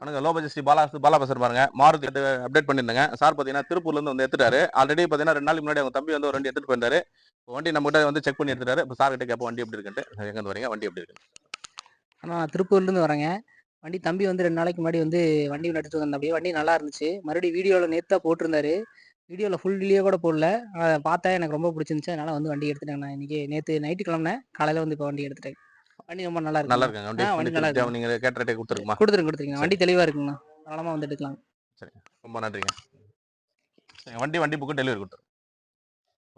வணக்கம். Low budget Sri Bala பேசுற பாருங்க. மாருதி அப்டேட் பண்ணியிருந்தேங்க. சார் பார்த்தீங்கன்னா திருப்பூர்லேருந்து வந்து எடுத்துட்டாரு. ஆல்ரெடி பார்த்தீங்கன்னா 2 நாளைக்கு முன்னாடி அவங்க தம்பி வந்து ஒரு வண்டி எடுத்துட்டு போயிருந்தாரு. வண்டி நம்ம கிட்ட வந்து செக் பண்ணி எடுத்துட்டாரு. இப்போ சார் கிட்ட கேட்போம் வண்டி எப்படி இருக்குன்ட்டு. எங்கேருந்து வரீங்க, வண்டி எப்படி இருக்கு? அண்ணா நான் திருப்பூர்லேருந்து வரேங்க. வண்டி தம்பி வந்து 2 நாளைக்கு முன்னாடி வந்து வண்டி எடுத்துட்டு வந்தேன். அப்படியே வண்டி நல்லா இருந்துச்சு. மறுபடியும் வீடியோவில் நேத்து தான் போட்டிருந்தாரு. வீடியோவில் ஃபுல் வீடியோ கூட போடல. பார்த்தேன் எனக்கு ரொம்ப பிடிச்சிருந்துச்சு. அதனால வந்து வண்டி எடுத்துட்டேங்கண்ணா. இன்னைக்கு நேற்று நைட்டு கிளம்புனேன். காலையில் வந்து இப்போ வண்டி எடுத்துட்டேன். வண்டி ரொம்ப நல்லா நல்லா இருக்குங்கண்ணா. இருக்குங்க. வண்டி வண்டி நல்லா திருப்தியா இருக்குண்ணா. நீங்க கேட்ட ரேட்டே கொடுத்துருக்குமா? கொடுத்துருங்கண்ணா. சரி வண்டி தெளிவாக இருக்குங்கண்ணா. தாராளமாக வந்து எடுக்கலாம். சரி, ரொம்ப நன்றிங்க. வண்டி புக்கு டெலிவரி கொடுத்துரு.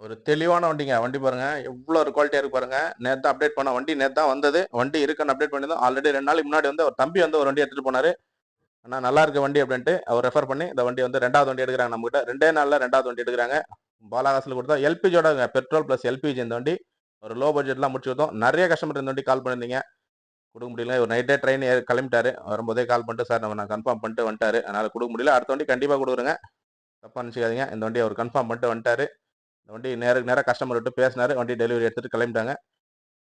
ஒரு தெளிவான வண்டிங்க. வண்டி பாருங்க எவ்வளோ ஒரு குவாலிட்டியா இருக்கு பாருங்க. நேற்று அப்டேட் பண்ண வண்டி நேற்று தான் வந்தது. வண்டி இருக்குன்னு அப்டேட் பண்ணியிருந்தோம். ஆல்ரெடி 2 நாளைக்கு முன்னாடி வந்து ஒரு தம்பி வந்து ஒரு வண்டி எடுத்துட்டு போனாரு. அண்ணா நல்லா இருக்கு வண்டி அப்படின்ட்டு அவர் ரெஃபர் பண்ணி இந்த வண்டி வந்து 2வது வண்டி எடுக்கிறாங்க நம்ம கிட்ட. 2 நாள்ல 2வது வண்டி எடுக்கிறாங்க. பாலாகாசில் கொடுத்தா எல்பிஜியோட பெட்ரோல் பிளஸ் எல்பிஜி இந்த வண்டி ஒரு லோ பட்ஜெட்லாம் முடிச்சு கொடுத்தோம். நிறைய கஸ்டமர் இந்த வண்டி கால் பண்ணியிருந்தீங்க. கொடுக்க முடியல. ஒரு நைட்டே ட்ரெயின் கிளம்பிட்டாரு. வரும்போதே கால் பண்ணிட்டு சார் நான் கன்ஃபார்ம் பண்ணிட்டு வந்துட்டாரு. அதனால கொடுக்க முடியல. அடுத்த வண்டி கண்டிப்பாக கொடுக்குறேங்க. தப்பா நினச்சிக்காதீங்க. இந்த வண்டி அவர் கன்ஃபார்ம் பண்ணிட்டு வந்துட்டாரு. இந்த வண்டி நேருக்கு நேராக கஸ்டமர் விட்டு பேசினாரு. வண்டி டெலிவரி எடுத்துட்டு கிளம்பிட்டாங்க.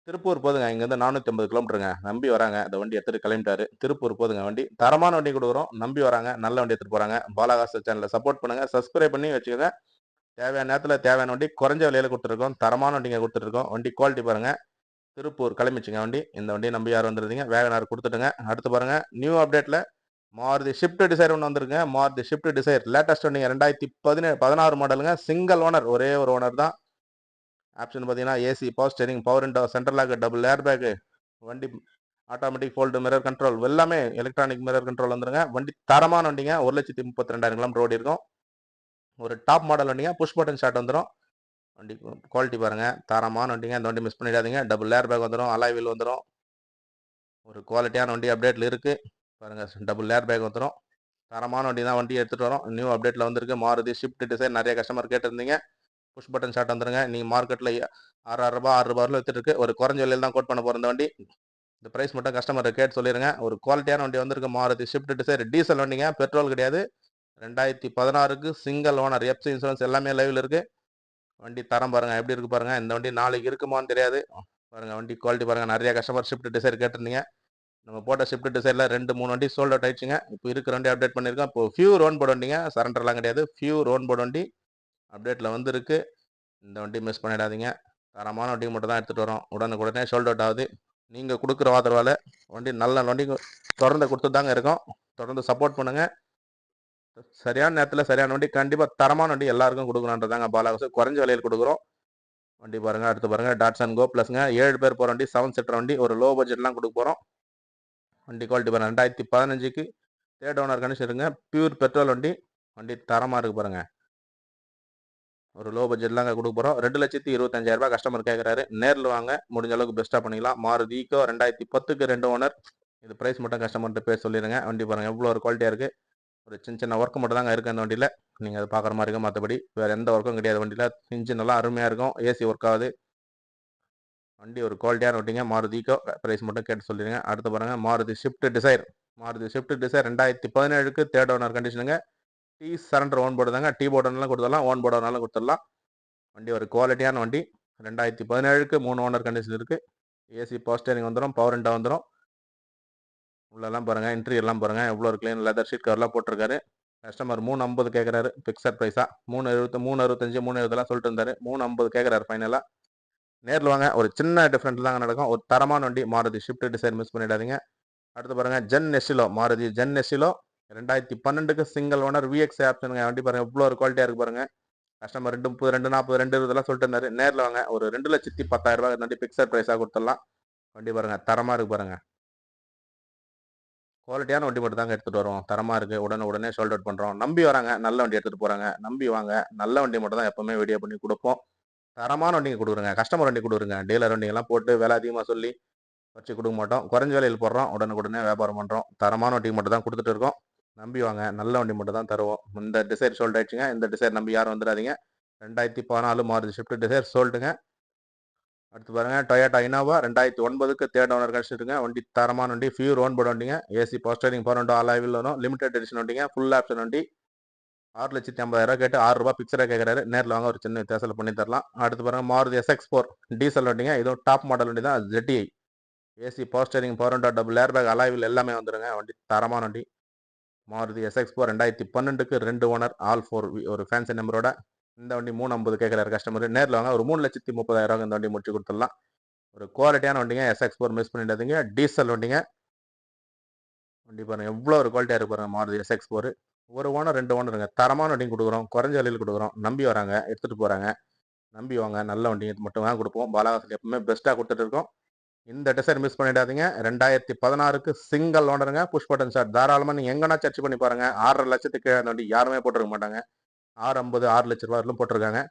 திருப்பூர் போதுங்க. இங்கேருந்து 450 கிலோமீட்டருங்க. நம்பி வராங்க. இந்த வண்டி எடுத்துட்டு கிளம்பிட்டாரு. திருப்பூர் போதுங்க வண்டி. தரமான வண்டி கொடுக்குறோம். நம்பி வராங்க. நல்ல வண்டி எடுத்துட்டு போறாங்க. பாலாகாசு சேனலை சப்போர்ட் பண்ணுங்க. சப்ஸ்கிரைப் பண்ணி வச்சுக்கோங்க. தேவையான நேரத்தில் தேவையான வண்டி குறைஞ்ச விலையில கொடுத்துருக்கோம். தரமான வண்டிங்க கொடுத்துருக்கோம். வண்டி குவாலிட்டி பாருங்க. திருப்பூர் கிளம்பிச்சுங்க வண்டி. இந்த வண்டி நம்பி யாரும் வந்துருந்தீங்க. வேகனார் கொடுத்துட்டுங்க. அடுத்து பாருங்க நியூ அப்டேட்ல மாருதி ஷிஃப்ட் டிசைர் ஒன்று வந்திருக்குங்க. மாருதி ஷிஃப்ட் டிசைர் லேட்டஸ்ட் வண்டிங்க. 2016 மாடலுங்க. சிங்கிள் ஓனர், ஒரே ஒரு ஓனர் தான். ஆப்ஷன் பார்த்தீங்கன்னா AC, power steering, power window, central lock, double air bag, வண்டி ஆட்டோமேட்டிக் ஃபோல்டு மிரர் கண்ட்ரோல், எல்லாமே எலக்ட்ரானிக் மிரர் கண்ட்ரோல் வந்துருங்க. வண்டி தரமான வண்டிங்க. 1,32,000 கிலோமீட்டர் ஓடி இருக்கும். ஒரு டாப் மாடல் வண்டிங்க. புஷ் பட்டன் ஸ்டார்ட் வந்துடும். வண்டி குவாலிட்டி பாருங்க. தரமான வண்டிங்க. இந்த வண்டி மிஸ் பண்ணிடாதீங்க. டபுள் ஏர் பேக் வந்துடும். அலாய் வீல் வந்துடும். ஒரு குவாலிட்டியான வண்டி அப்டேட்ல இருக்கு பாருங்க. டபுள் ஏர் பேக் வந்துடும். தரமான வண்டி தான். வண்டி எடுத்துட்டு வரோம். நியூ அப்டேட்ல வந்திருக்கு. Maruti Swift desire. நிறைய கஸ்டமர் கேட்டிருந்தீங்க. புஷ் பட்டன் ஸ்டார்ட் வந்துருங்க. நீங்க மார்க்கெட்ல 6,500 வித்துட்டு இருக்கு. ஒரு குறைஞ்ச விலையில தான் கோட் பண்ண போற இந்த வண்டி. இந்த பிரைஸ் மட்டும் கஸ்டமர் கேட்டு சொல்லிருங்க. ஒரு குவாலிட்டியான வண்டி வந்திருக்கு. மாருதி ஷிஃப்ட் டிசைர் டீசல் வண்டிங்க. பெட்ரோல் கிடையாது. 2016க்கு சிங்கிள் ஓனர், எஃப்சி இன்சூரன்ஸ் எல்லாமே லைவ்ல இருக்கு. வண்டி தரம் பாருங்க எப்படி இருக்கு பாருங்க. இந்த வண்டி நாளைக்கு இருக்குமான்னு தெரியாது. பாருங்க வண்டி குவாலிட்டி பாருங்க. நிறைய கஸ்டமர் ஷிஃப்ட் டிசைர் கேட்டிருந்தீங்க. நம்ம போட்ட ஷிஃப்ட் டிசைர்ல 2-3 வண்டி சோல்ட் அவுட் ஆயிடுச்சுங்க. இப்போ இருக்கிற வண்டி அப்டேட் பண்ணிருக்கோம். இப்போ ஃபியூர் ஓன் போர்டு வண்டிங்க. சரண்டர்லாம் கிடையாது. ஃபியூர் ஓன் போர்டு வண்டி அப்டேட்ல வந்திருக்கு. இந்த வண்டி மிஸ் பண்ணிடாதீங்க. தரமான வண்டி மட்டும் தான் எடுத்துகிட்டு வரோம். உடனுக்குடனே சோல்ட் அவுட் ஆகுது. நீங்கள் கொடுக்குற ஆதரவால் வண்டி நல்ல வண்டி தொடர்ந்து கொடுத்து தாங்க இருக்கோம். தொடர்ந்து சப்போர்ட் பண்ணுங்கள். சரியான நேரத்தில் சரியான வண்டி கண்டிப்பாக தரமான வண்டி எல்லாருக்கும் கொடுக்கணுன்றதாங்க பாலாகாசு. குறைஞ்ச விலையில் கொடுக்குறோம். வண்டி பாருங்கள். அடுத்து பாருங்கள் டாட்சன் கோ ப்ளஸ்ங்க. 7 பேர் போகிற வண்டி, 7 சீட்டர் வண்டி. ஒரு லோ பட்ஜெட்லாம் கொடுக்க போகிறோம். வண்டி குவாலிட்டி பாருங்கள். 2015க்கு தேர்ட் ஓனர் கண்டிஷன் இருங்க. பியூர் பெட்ரோல் வண்டி. வண்டி தரமாக இருக்குது பாருங்கள். ஒரு லோ பட்ஜெட்லாங்க கொடுக்க போகிறோம். 2,25,000 கஸ்டமர் கேட்குறாரு. நேரில் வாங்க. முடிஞ்ச அளவுக்கு பெஸ்ட்டாக பண்ணிக்கலாம். மாருதி ஈக்கோ 2010க்கு 2 ஓனர். இது ப்ரைஸ் மட்டும் கஸ்டமர்கிட்ட பேர் சொல்லிடுங்க. வண்டி பாருங்கள் எவ்வளோ ஒரு குவாலிட்டியாக இருக்குது. ஒரு சின்ன சின்ன ஒர்க் மட்டும் தாங்க இருக்குது அந்த வண்டியில். நீங்கள் அதை பார்க்குற மாதிரி இருக்கும். மற்றபடி வேறு எந்த ஒர்க்கும் கிடையாது வண்டியில். இன்ஜின் நல்லா அருமையாக இருக்கும். ஏசி ஒர்க் ஆகுது. வண்டி ஒரு குவாலிட்டியான வண்டிங்க. மாருதி ஈக்கோ ப்ரைஸ் மட்டும் கேட்டு சொல்லிடுங்க. அடுத்து பாருங்கள் Maruti Swift Dzire. Maruti Swift Dzire 2017க்கு தேர்ட் ஓனர் கண்டிஷனுங்க. டீ சரண்டர் ஓன் போர்டு தாங்க. டீ போர்டுனாலும் கொடுத்துடலாம், ஓன் போர்டுனாலும் கொடுத்துடலாம். வண்டி ஒரு குவாலிட்டியான வண்டி. 2017க்கு 3 ஓனர் கண்டிஷன் இருக்குது. ஏசி பவர் ஸ்டேரிங் வந்துடும். பவர் விண்டோ வந்துடும். உள்ளெல்லாம் பாருங்கள். இன்டீரியர்லாம் பாருங்கள். எவ்வளோ ஒரு க்ளீன் லெதர் ஷீட் கவர்லாம் போட்டிருக்காரு. கஸ்டமர் 350 கேட்குறாரு. ஃபிக்ஸட் ப்ரைஸாக 370, 365, 370 சொல்லிட்டு இருந்தாரு. 350 கேட்குறாரு ஃபைனலாக. நேரில் வாங்க. ஒரு சின்ன டிஃப்ரெண்ட் தாங்க நடக்கும். ஒரு தரமான வண்டி. மாருதி ஷிஃப்ட் டிசைர் மிஸ் பண்ணிடாதீங்க. அடுத்து பாருங்கள் Zen Estilo. Maruti Zen Estilo 2012க்கு சிங்கிள் ஓனர் விஎக்ஸ் ஆப்ஷனுங்க. வண்டி பாருங்கள் எவ்வளோ ஒரு குவாலிட்டியாக இருக்குது பாருங்கள். கஸ்டமர் 230, 240, 220 சொல்லிட்டு இருந்தாரு. நேரில் வாங்க. ஒரு 2,10,000 வண்டி பிக்சர் ப்ரைஸாக கொடுத்துடலாம். வண்டி பாருங்க தரமாக இருக்கு பாருங்க. குவாலிட்டியான வண்டி மட்டும் தாங்க எடுத்துகிட்டு வரோம். தரமாக இருக்குது. உடனே சோல்ட் அவுட் பண்ணுறோம். நம்பி வராங்க. நல்ல வண்டி எடுத்துகிட்டு போகிறாங்க. நம்பி வாங்க. நல்ல வண்டி மட்டும் தான் எப்போவுமே வீடியோ பண்ணி கொடுப்போம். தரமான வண்டிங்க கொடுக்குறங்க. கஸ்டமர் வண்டி கொடுக்குறங்க. டீலர் வண்டிங்கெல்லாம் போட்டு விலை அதிகமாக சொல்லி வச்சு கொடுக்க மாட்டோம். குறைஞ்ச விலையில் போடுறோம். உடனே வியாபாரம் பண்ணுறோம். தரமான வண்டி மட்டும் தான் கொடுத்துட்டு இருக்கோம். நம்பி வாங்க. நல்ல வண்டி மட்டும் தான் தருவோம். இந்த டிசைர் சோல்ட் ஆயிடுச்சுங்க. இந்த டிசைர் நம்பி யாரும் வந்துடாதீங்க. 2014 மாருதி ஷிஃப்ட் டிசைர் சோல்டுங்க. அடுத்து பாருங்க டொயோட்டா இனோவா 2009க்கு தேர்ட் ஓனர் கழிச்சிட்டுங்க. வண்டி தரமான வண்டி. ஃபியூர் ஓன் போர்டு வண்டிங்க. AC power steering, power window, alloy wheel வரும். லிமிடெட் எடிஷன் வண்டிங்க. ஃபுல் ஆப்ஷன் வண்டி. 6,50,000 கேட்டு ₹6 பிக்சராக கேட்குறாரு. நேரில் வாங்க. ஒரு சின்ன வித்தியாசத்தில் பண்ணி தரலாம். அடுத்து பாருங்க மாருதி SX4 டீசல் வண்டிங்க. இதுவும் டாப் மாடல் வண்டி தான். ZTI AC power steering, power window, double air bag, alloy wheel எல்லாமே வந்துருங்க. வண்டி தரமான வண்டி. மாருதி SX4 2012க்கு 2 ஓனர் ஆல் 4 ஒரு ஃபேன்சி நம்பரோட. இந்த வண்டி 350 கேட்குறாரு கஸ்டமர். நேரில் வாங்க ஒரு 3,30,000 இந்த வண்டி முடிச்சு கொடுத்துடலாம். ஒரு குவாலிட்டியான வண்டிங்க. SX4 மிஸ் பண்ணிடாதீங்க. டீசல் வண்டிங்க. வண்டி பாருங்க எவ்வளோ ஒரு குவாலிட்டியாக இருக்கு பாருங்க மாருதி SX4. ஒரு ஓனர் 2 ஓனருங்க. தரமான வண்டி கொடுக்குறோம். குறைஞ்ச விலையில் கொடுக்குறோம். நம்பி வராங்க, எடுத்துகிட்டு போகிறாங்க. நம்பி வாங்க, நல்ல வண்டி மட்டும் தான் கொடுப்போம். பாலாகாசில் எப்பவுமே பெஸ்ட்டாக கொடுத்துட்டு இருக்கோம். இந்த டிசைர் மிஸ் பண்ணிடாதீங்க. 2016க்கு சிங்கிள் ஓனருங்க. Push button start. தாராளமாக நீங்கள் எங்கன்னா சர்ச் பண்ணி பாருங்க. 6.5 லட்சத்துக்கு அந்த வண்டி யாருமே போட்டிருக்க மாட்டாங்க. 6.50 6 லட்ச ரூபா வரலும் போட்டிருக்காங்க.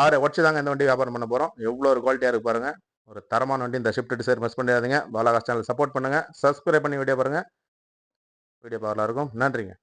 6 உடச்சு தாங்க இந்த வண்டி வியாபாரம் பண்ண போகிறோம். எவ்வளோ ஒரு குவாலிட்டியாக இருக்கு பாருங்க. ஒரு தரமான வண்டி. இந்த ஷிஃப்ட் டிசைர் மிஸ் பண்ணிடாதீங்க. பாலாகாஸ் சேனல் சப்போர்ட் பண்ணுங்க. சப்ஸ்கிரைப் பண்ணி வீடியோ பாருங்க. வீடியோ பார்க்கலாம் இருக்கும். நன்றிங்க.